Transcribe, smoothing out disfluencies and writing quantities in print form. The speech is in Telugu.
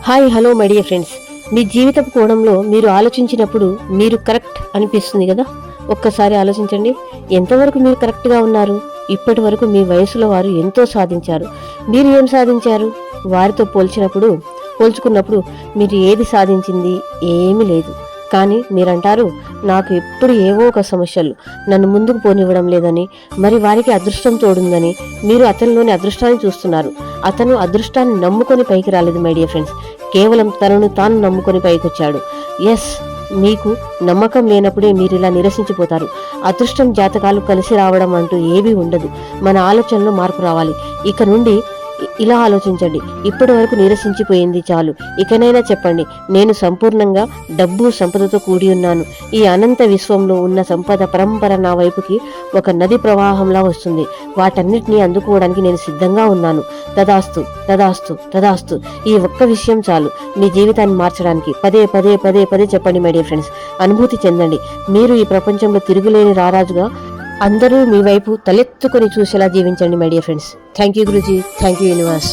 Hi hello my dear friends. మీ జీవితపు కోణంలో మీరు ఆలోచించినప్పుడు మీరు కరెక్ట్ అనిపిస్తుంది కదా. ఒక్కసారి ఆలోచించండి, ఎంతవరకు మీరు కరెక్ట్గా ఉన్నారు? ఇప్పటి వరకు మీ వయసులో వారు ఎంతో సాధించారు. మీరు ఏం సాధించారు? వారితో పోల్చుకున్నప్పుడు మీరు ఏది సాధించింది? ఏమీ లేదు. కానీ మీరంటారు, నాకు ఎప్పుడు ఏవో ఒక సమస్యలు నన్ను ముందుకు పోనివ్వడం లేదని, మరి వారికి అదృష్టం తోడుందని మీరు అతనిలోని అదృష్టాన్ని చూస్తున్నారు. అతను అదృష్టాన్ని నమ్ముకొని పైకి రాలేదు మై డియర్ ఫ్రెండ్స్, కేవలం తనను తాను నమ్ముకొని పైకొచ్చాడు. ఎస్, మీకు నమ్మకం లేనప్పుడే మీరు ఇలా నిరసించిపోతారు. అదృష్టం జాతకాలు కలిసి రావడం అంటూ ఏమీ ఉండదు. మన ఆలోచనలో మార్పు రావాలి. ఇక నుండి ఇలా ఆలోచించండి, ఇప్పటి వరకు నిరసించిపోయింది చాలు. ఇకనైనా చెప్పండి, నేను సంపూర్ణంగా డబ్బు సంపదతో కూడి ఉన్నాను. ఈ అనంత విశ్వంలో ఉన్న సంపద పరంపర నా వైపుకి ఒక నది ప్రవాహంలా వస్తుంది. వాటన్నిటినీ అందుకోవడానికి నేను సిద్ధంగా ఉన్నాను. తదాస్తు తదాస్తు తదాస్తు. ఈ ఒక్క విషయం చాలు మీ జీవితాన్ని మార్చడానికి. పదే పదే పదే పదే చెప్పండి మై డియర్ ఫ్రెండ్స్. అనుభూతి చెందండి. మీరు ఈ ప్రపంచంలో తిరుగులేని రారాజుగా, అందరూ మీ వైపు తలెత్తుకొని చూసేలా జీవించండి my dear friends. Thank you Guruji, thank you universe.